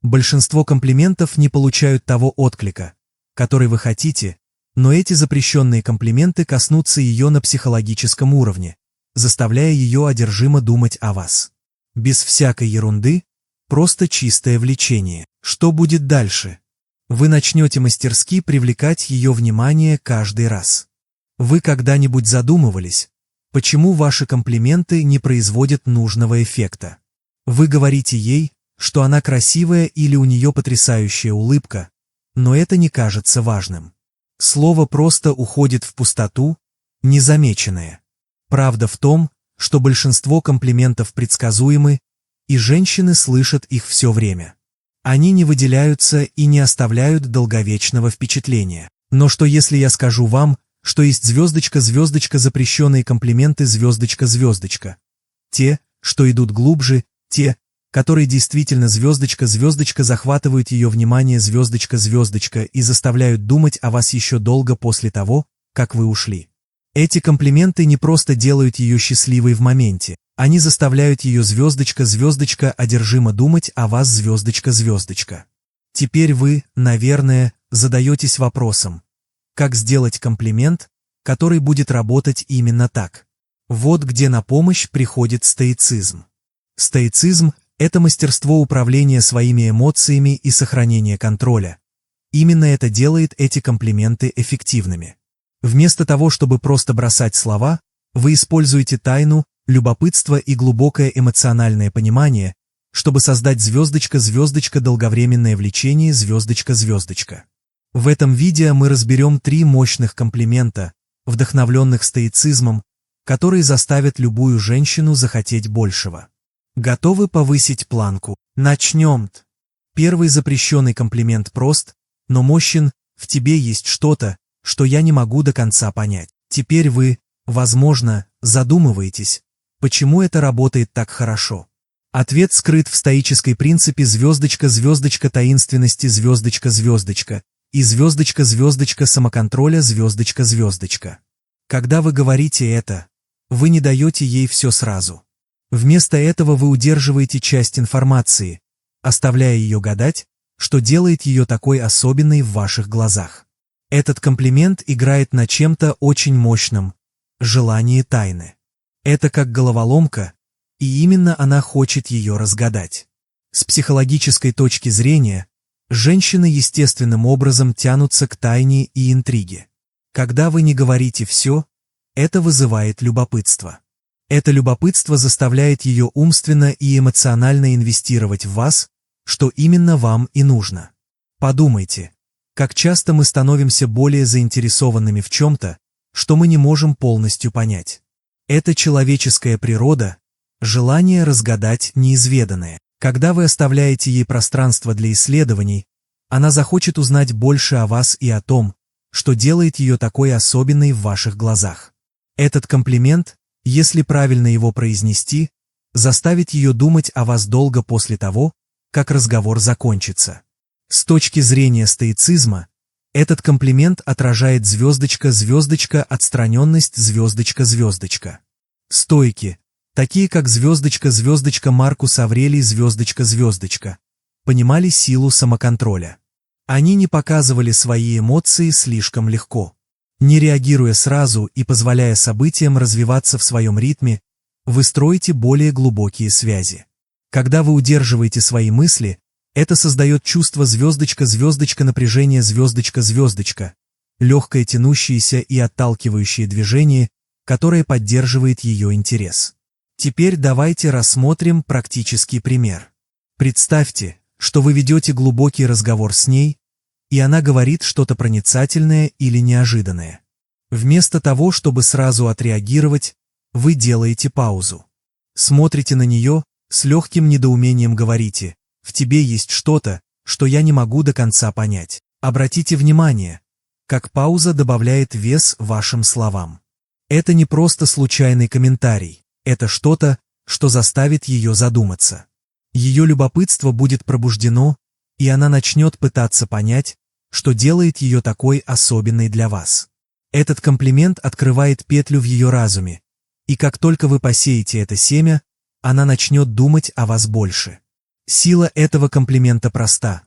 Большинство комплиментов не получают того отклика, который вы хотите, но эти запрещенные комплименты коснутся ее на психологическом уровне, заставляя ее одержимо думать о вас. Без всякой ерунды, просто чистое влечение. Что будет дальше? Вы начнете мастерски привлекать ее внимание каждый раз. Вы когда-нибудь задумывались, почему ваши комплименты не производят нужного эффекта? Вы говорите ей, что она красивая или у нее потрясающая улыбка, но это не кажется важным. Слово просто уходит в пустоту, незамеченное. Правда в том, что большинство комплиментов предсказуемы, и женщины слышат их все время. Они не выделяются и не оставляют долговечного впечатления. Но что если я скажу вам, что есть звездочка, запрещенные комплименты, звездочка? Те, что идут глубже, те, которые действительно звездочка, захватывают ее внимание, звездочка, и заставляют думать о вас еще долго после того, как вы ушли. Эти комплименты не просто делают ее счастливой в моменте, они заставляют ее звездочка, одержимо думать о вас, звездочка. Теперь вы, наверное, задаетесь вопросом, как сделать комплимент, который будет работать именно так. Вот где на помощь приходит стоицизм. Стоицизм – это мастерство управления своими эмоциями и сохранения контроля. Именно это делает эти комплименты эффективными. Вместо того, чтобы просто бросать слова, вы используете тайну, любопытство и глубокое эмоциональное понимание, чтобы создать звездочка, долговременное влечение, звездочка. В этом видео мы разберем 3 мощных комплимента, вдохновленных стоицизмом, которые заставят любую женщину захотеть большего. Готовы повысить планку? Начнем. Первый запрещенный комплимент прост, но мощен: в тебе есть что-то, что я не могу до конца понять. Теперь вы, возможно, задумываетесь, почему это работает так хорошо. Ответ скрыт в стоической принципе звездочка, таинственности, звездочка, и звездочка, самоконтроля, звездочка. Когда вы говорите это, вы не даете ей все сразу. Вместо этого вы удерживаете часть информации, оставляя ее гадать, что делает ее такой особенной в ваших глазах. Этот комплимент играет на чем-то очень мощном – желании тайны. Это как головоломка, и именно она хочет ее разгадать. С психологической точки зрения, женщины естественным образом тянутся к тайне и интриге. Когда вы не говорите все, это вызывает любопытство. Это любопытство заставляет ее умственно и эмоционально инвестировать в вас, что именно вам и нужно. Подумайте, как часто мы становимся более заинтересованными в чем-то, что мы не можем полностью понять. Это человеческая природа, желание разгадать неизведанное. Когда вы оставляете ей пространство для исследований, она захочет узнать больше о вас и о том, что делает ее такой особенной в ваших глазах. Этот комплимент, если правильно его произнести, заставит ее думать о вас долго после того, как разговор закончится. С точки зрения стоицизма, этот комплимент отражает звездочка, отстраненность, звездочка. Стоики, такие как звездочка, Маркус Аврелий, звездочка, понимали силу самоконтроля. Они не показывали свои эмоции слишком легко. Не реагируя сразу и позволяя событиям развиваться в своем ритме, вы строите более глубокие связи. Когда вы удерживаете свои мысли, это создает чувство звездочка, напряжение, звездочка, легкое тянущееся и отталкивающее движение, которое поддерживает ее интерес. Теперь давайте рассмотрим практический пример. Представьте, что вы ведете глубокий разговор с ней, и она говорит что-то проницательное или неожиданное. Вместо того, чтобы сразу отреагировать, вы делаете паузу. Смотрите на нее, с легким недоумением говорите: «В тебе есть что-то, что я не могу до конца понять». Обратите внимание, как пауза добавляет вес вашим словам. Это не просто случайный комментарий, это что-то, что заставит ее задуматься. Ее любопытство будет пробуждено, и она начнет пытаться понять, что делает ее такой особенной для вас. Этот комплимент открывает петлю в ее разуме, и как только вы посеете это семя, она начнет думать о вас больше. Сила этого комплимента проста.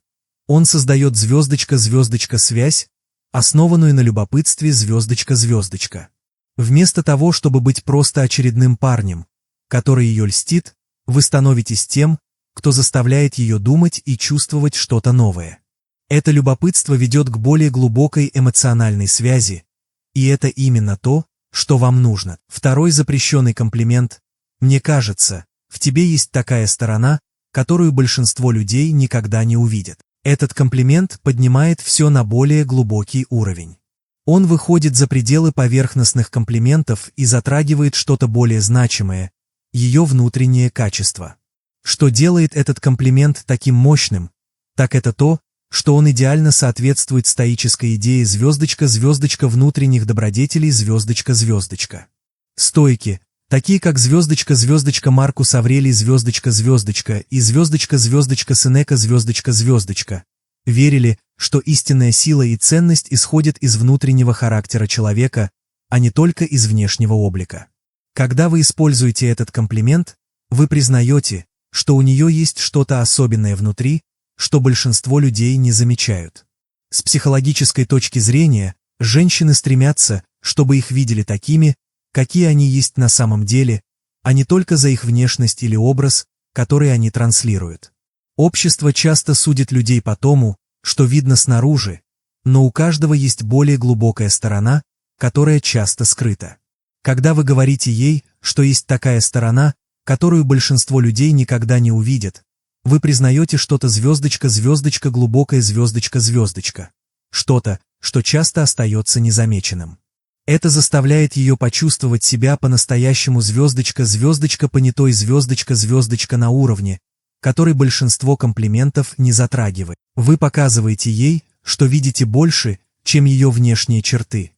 Он создает звездочка-звездочка-связь, основанную на любопытстве звездочка-звездочка. Вместо того, чтобы быть просто очередным парнем, который ее льстит, вы становитесь тем, кто заставляет ее думать и чувствовать что-то новое. Это любопытство ведет к более глубокой эмоциональной связи, и это именно то, что вам нужно. Второй запрещенный комплимент. Мне кажется, в тебе есть такая сторона, которую большинство людей никогда не увидят. Этот комплимент поднимает все на более глубокий уровень. Он выходит за пределы поверхностных комплиментов и затрагивает что-то более значимое, ее внутреннее качество. Что делает этот комплимент таким мощным, так это то, что он идеально соответствует стоической идее звездочка-звездочка внутренних добродетелей звездочка-звездочка. Стоики, такие как звездочка-звездочка Маркус Аврелий звездочка-звездочка и звездочка-звездочка Сенека звездочка-звездочка, верили, что истинная сила и ценность исходят из внутреннего характера человека, а не только из внешнего облика. Когда вы используете этот комплимент, вы признаете, что у нее есть что-то особенное внутри, что большинство людей не замечают. С психологической точки зрения, женщины стремятся, чтобы их видели такими, какие они есть на самом деле, а не только за их внешность или образ, который они транслируют. Общество часто судит людей по тому, что видно снаружи, но у каждого есть более глубокая сторона, которая часто скрыта. Когда вы говорите ей, что есть такая сторона, которую большинство людей никогда не увидят, вы признаете что-то звездочка-звездочка глубокая звездочка-звездочка. Что-то, что часто остается незамеченным. Это заставляет ее почувствовать себя по-настоящему звездочка-звездочка понятой звездочка-звездочка на уровне, который большинство комплиментов не затрагивает. Вы показываете ей, что видите больше, чем ее внешние черты.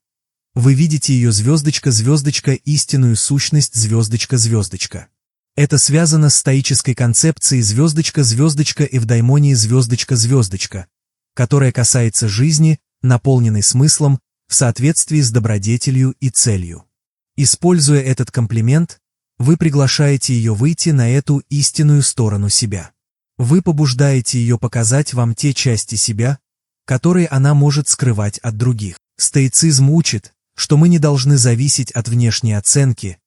Вы видите ее звездочка-звездочка истинную сущность звездочка-звездочка. Это связано с стоической концепцией звездочка-звездочка эвдаймонии звездочка-звездочка, которая касается жизни, наполненной смыслом, в соответствии с добродетелью и целью. Используя этот комплимент, вы приглашаете ее выйти на эту истинную сторону себя. Вы побуждаете ее показать вам те части себя, которые она может скрывать от других. Стоицизм учит, что мы не должны зависеть от внешней оценки,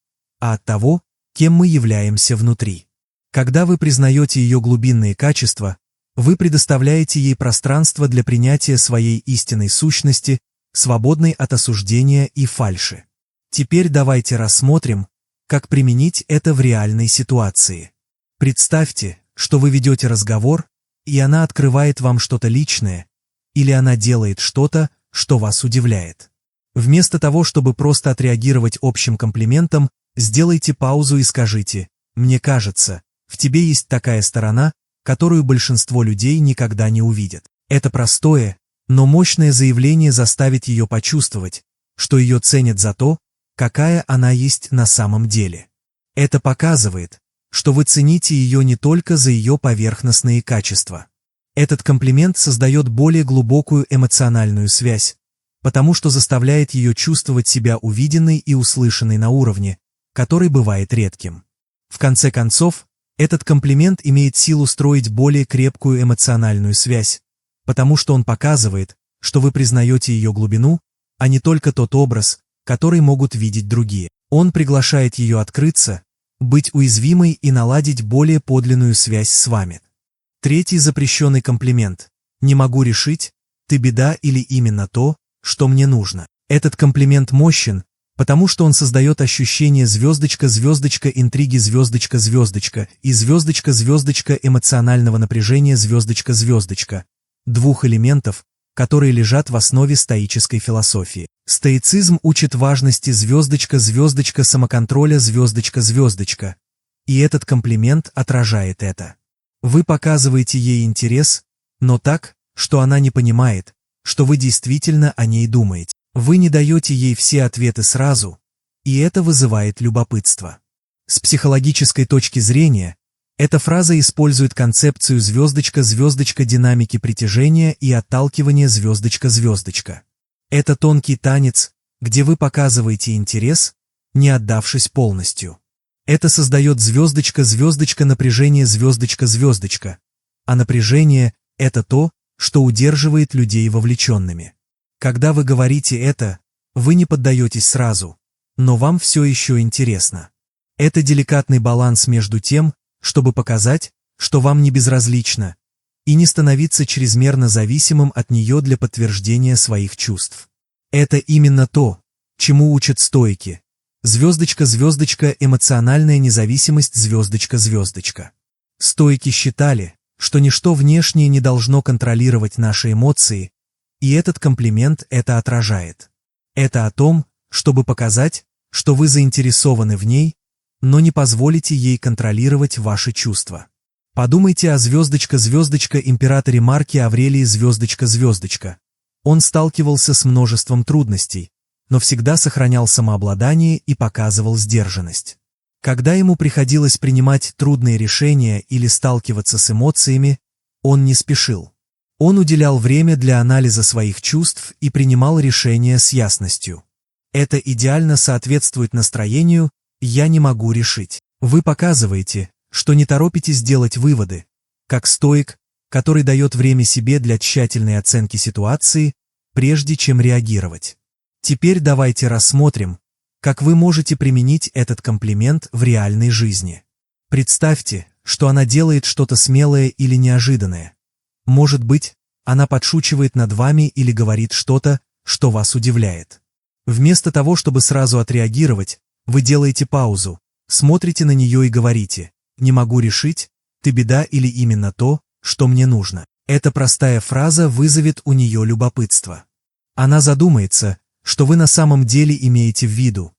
а от того, кем мы являемся внутри. Когда вы признаете ее глубинные качества, вы предоставляете ей пространство для принятия своей истинной сущности, свободной от осуждения и фальши. Теперь давайте рассмотрим, как применить это в реальной ситуации. Представьте, что вы ведете разговор, и она открывает вам что-то личное, или она делает что-то, что вас удивляет. Вместо того, чтобы просто отреагировать общим комплиментом, сделайте паузу и скажите: «Мне кажется, в тебе есть такая сторона, которую большинство людей никогда не увидят». Это простое, но мощное заявление заставит ее почувствовать, что ее ценят за то, какая она есть на самом деле. Это показывает, что вы цените ее не только за ее поверхностные качества. Этот комплимент создает более глубокую эмоциональную связь, потому что заставляет ее чувствовать себя увиденной и услышанной на уровне, который бывает редким. В конце концов, этот комплимент имеет силу строить более крепкую эмоциональную связь, потому что он показывает, что вы признаете ее глубину, а не только тот образ, который могут видеть другие. Он приглашает ее открыться, быть уязвимой и наладить более подлинную связь с вами. Третий запрещенный комплимент. Не могу решить, ты беда или именно то, что мне нужно. Этот комплимент мощен, потому что он создает ощущение звездочка-звездочка интриги звездочка-звездочка и звездочка-звездочка эмоционального напряжения звездочка-звездочка, двух элементов, которые лежат в основе стоической философии. Стоицизм учит важности звездочка-звездочка самоконтроля звездочка-звездочка, и этот комплимент отражает это. Вы показываете ей интерес, но так, что она не понимает, что вы действительно о ней думаете. Вы не даете ей все ответы сразу, и это вызывает любопытство. С психологической точки зрения, эта фраза использует концепцию звездочка-звездочка динамики притяжения и отталкивания звездочка-звездочка. Это тонкий танец, где вы показываете интерес, не отдавшись полностью. Это создает звездочка-звездочка напряжение звездочка-звездочка, а напряжение – это то, что удерживает людей вовлеченными. Когда вы говорите это, вы не поддаетесь сразу, но вам все еще интересно. Это деликатный баланс между тем, чтобы показать, что вам не безразлично, и не становиться чрезмерно зависимым от нее для подтверждения своих чувств. Это именно то, чему учат стоики. Звездочка, звездочка, эмоциональная независимость, звездочка, звездочка. Стоики считали, что ничто внешнее не должно контролировать наши эмоции, и этот комплимент это отражает. Это о том, чтобы показать, что вы заинтересованы в ней, но не позволите ей контролировать ваши чувства. Подумайте о звездочка, звездочка императоре Марке Аврелии звездочка, звездочка. Он сталкивался с множеством трудностей, но всегда сохранял самообладание и показывал сдержанность. Когда ему приходилось принимать трудные решения или сталкиваться с эмоциями, он не спешил. Он уделял время для анализа своих чувств и принимал решения с ясностью. Это идеально соответствует настроению «я не могу решить». Вы показываете, что не торопитесь делать выводы, как стоик, который дает время себе для тщательной оценки ситуации, прежде чем реагировать. Теперь давайте рассмотрим, как вы можете применить этот комплимент в реальной жизни. Представьте, что она делает что-то смелое или неожиданное. Может быть, она подшучивает над вами или говорит что-то, что вас удивляет. Вместо того, чтобы сразу отреагировать, вы делаете паузу, смотрите на нее и говорите: «Не могу решить, ты беда или именно то, что мне нужно». Эта простая фраза вызовет у нее любопытство. Она задумается, что вы на самом деле имеете в виду,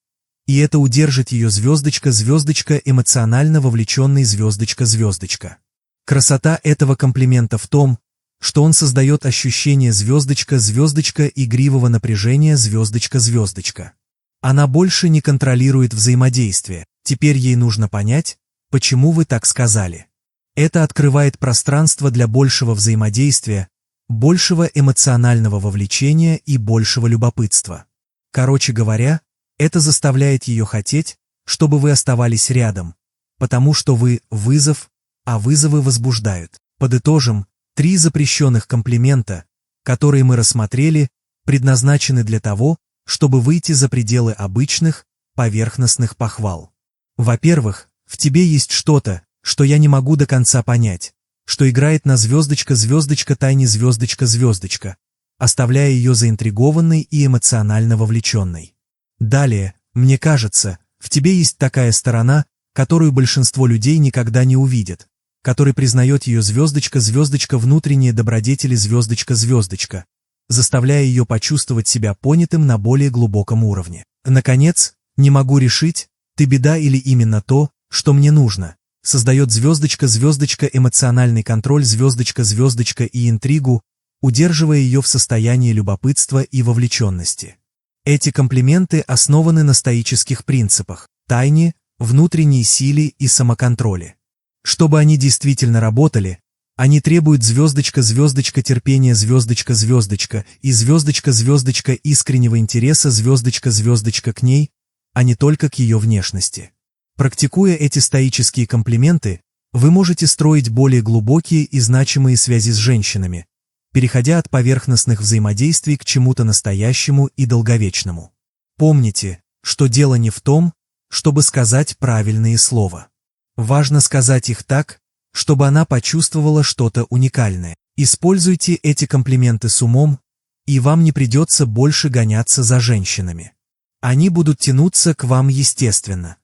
и это удержит ее звездочка, звездочка, эмоционально вовлеченный звездочка, звездочка. Красота этого комплимента в том, что он создает ощущение звездочка, звездочка игривого напряжения, звездочка, звездочка. Она больше не контролирует взаимодействие, теперь ей нужно понять, почему вы так сказали. Это открывает пространство для большего взаимодействия, большего эмоционального вовлечения и большего любопытства. Короче говоря, это заставляет ее хотеть, чтобы вы оставались рядом, потому что вы – вызов, а вызовы возбуждают. Подытожим, 3 запрещенных комплимента, которые мы рассмотрели, предназначены для того, чтобы выйти за пределы обычных, поверхностных похвал. Во-первых, в тебе есть что-то, что я не могу до конца понять, что играет на звездочка, звездочка, тайне звездочка, звездочка, оставляя ее заинтригованной и эмоционально вовлеченной. Далее, мне кажется, в тебе есть такая сторона, которую большинство людей никогда не увидят, который признает ее звездочка, звездочка, внутренние добродетели, звездочка, звездочка, заставляя ее почувствовать себя понятым на более глубоком уровне. Наконец, не могу решить, ты беда или именно то, что мне нужно, создает звездочка, звездочка, эмоциональный контроль, звездочка, звездочка и интригу, удерживая ее в состоянии любопытства и вовлеченности. Эти комплименты основаны на стоических принципах – тайне, внутренней силе и самоконтроле. Чтобы они действительно работали, они требуют звездочка, звездочка, терпения, звездочка, звездочка и звездочка, звездочка искреннего интереса, звездочка, звездочка к ней, а не только к ее внешности. Практикуя эти стоические комплименты, вы можете строить более глубокие и значимые связи с женщинами, переходя от поверхностных взаимодействий к чему-то настоящему и долговечному. Помните, что дело не в том, чтобы сказать правильные слова. Важно сказать их так, чтобы она почувствовала что-то уникальное. Используйте эти комплименты с умом, и вам не придется больше гоняться за женщинами. Они будут тянуться к вам естественно.